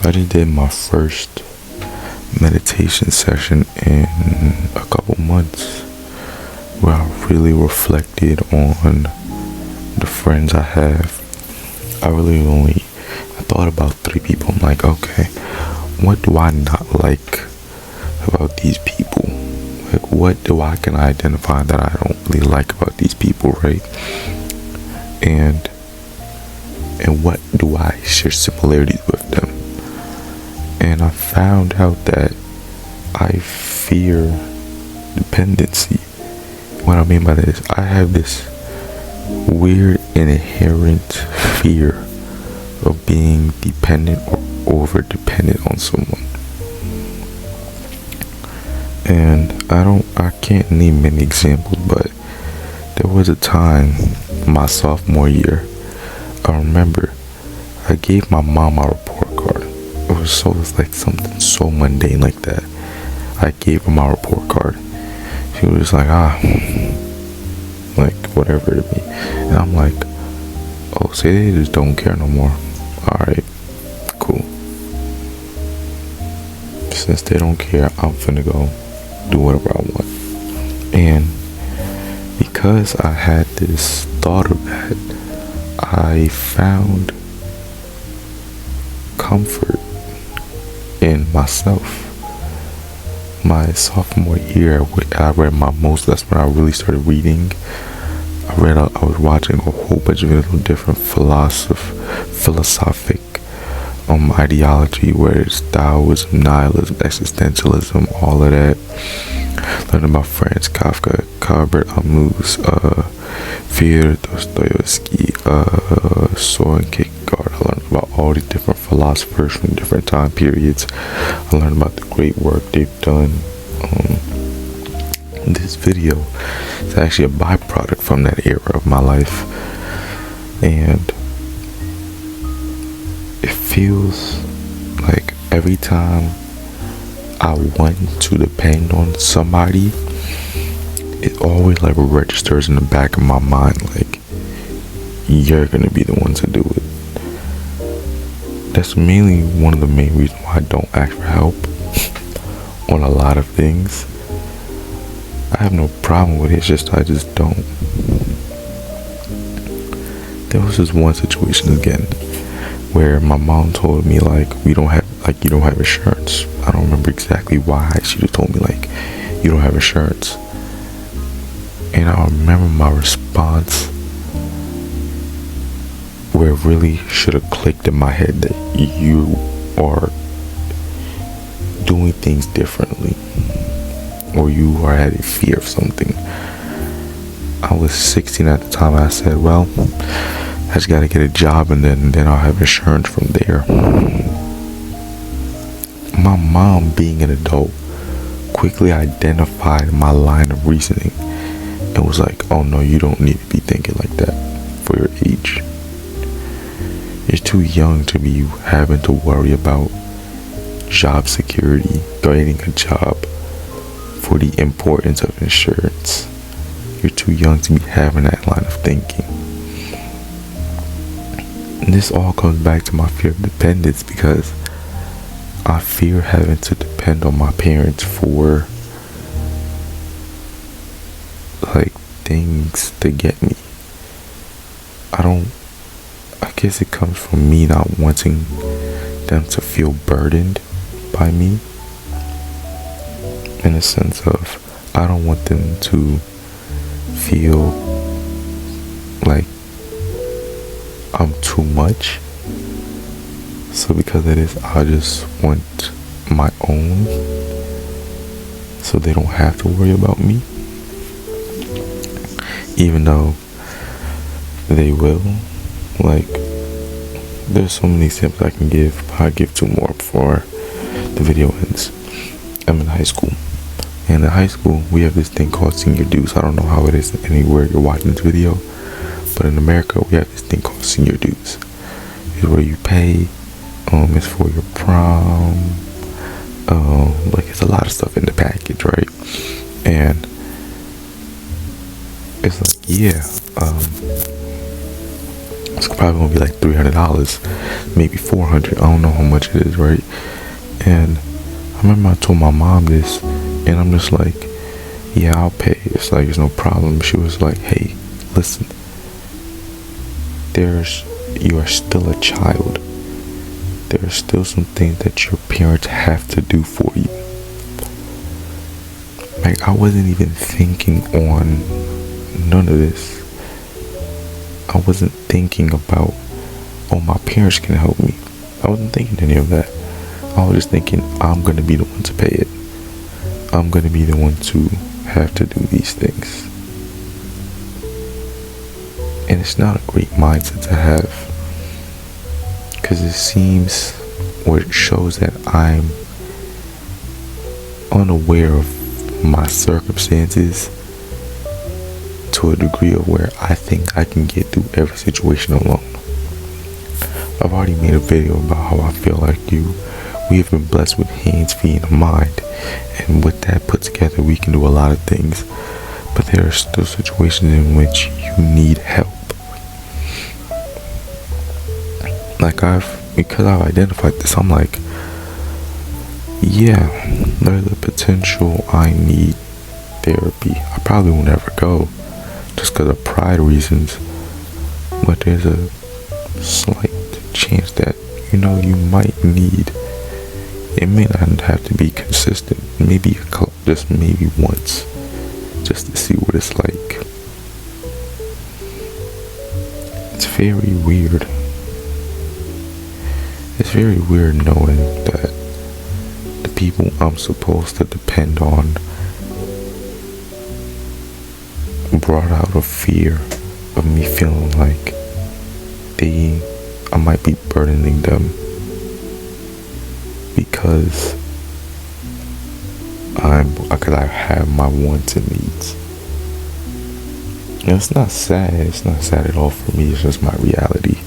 I just did my first meditation session in a couple months, where I really reflected on the friends I have. I thought about 3 people. I'm like, okay, what do I not like about these people? Like, what can I identify that I don't really like about these people, right? And what do I share similarities with them? And I found out that I fear dependency. What I mean by this, I have this weird inherent fear of being dependent or over dependent on someone. And I can't name many examples, but there was a time my sophomore year, I remember I gave my mom my report card. It was like something so mundane like that. I gave her my report card. She was just like, like whatever to me. And I'm like, oh, say they just don't care no more. Alright, cool. Since they don't care, I'm finna go do whatever I want. And because I had this thought of that, I found comfort in myself. My sophomore year, I read that's when I really started reading. I was watching a whole bunch of different philosophic ideology, where it's Taoism, nihilism, existentialism, all of that. Learning about Franz Kafka, Albert Camus, Fyodor Dostoevsky, Soren Kierkegaard. I learned about all these different philosophers from different time periods. I learned about the great work they've done. This video is actually a byproduct from that era of my life, and it feels like every time I want to depend on somebody, it always like registers in the back of my mind, like, you're gonna be the one to do it. That's mainly one of the main reasons why I don't ask for help on a lot of things. I have no problem with it, it's just I just don't. There was this one situation again where my mom told me, like, you don't have insurance. I don't remember exactly why. She just told me, like, you don't have insurance. And I remember my response, where it really should have clicked in my head that you are doing things differently, or you are having fear of something. I was 16 at the time. I said, well, I just gotta get a job, and then I'll have insurance from there. My mom, being an adult, quickly identified my line of reasoning and was like, oh no, you don't need to be thinking like that for your age. You're too young to be having to worry about job security, getting a job, for the importance of insurance. You're too young to be having that line of thinking. And this all comes back to my fear of dependence, because I fear having to depend on my parents for like things to get me. I guess it comes from me not wanting them to feel burdened by me, in a sense of I don't want them to feel like I'm too much. So because of this, I just want my own, so they don't have to worry about me, even though they will. Like, there's so many examples I can give, but I'll give 2 more before the video ends. I'm in high school, and in high school we have this thing called senior dues. I don't know how it is anywhere you're watching this video, but in America we have this thing called senior dues. It's where you pay. It's for your prom. Like, it's a lot of stuff in the package, right? And it's like, yeah, it's Probably gonna be like $300, maybe $400. I don't know how much it is, right? And I remember I told my mom this, and I'm just like, yeah, I'll pay. It's like, it's no problem. She was like, hey, listen, you are still a child. There are still some things that your parents have to do for you. Like, I wasn't even thinking on none of this. I wasn't thinking about, oh, my parents can help me. I wasn't thinking any of that. I was just thinking, I'm going to be the one to pay it. I'm going to be the one to have to do these things. And it's not a great mindset to have, because it seems, or it shows that I'm unaware of my circumstances to a degree of where I think I can get through every situation alone. I've already made a video about how I feel like we have been blessed with hands, feet, and a mind, and with that put together we can do a lot of things. But there are still situations in which you need help. Like, because I've identified this, I'm like, yeah, there's a potential I need therapy. I probably will never go just because of pride reasons, but there's a slight chance that, you might need. It may not have to be consistent. Maybe just maybe once, just to see what it's like. It's very weird. It's very weird knowing that the people I'm supposed to depend on brought out a fear of me feeling like I might be burdening them because I have my wants and needs. And it's not sad. It's not sad at all for me. It's just my reality.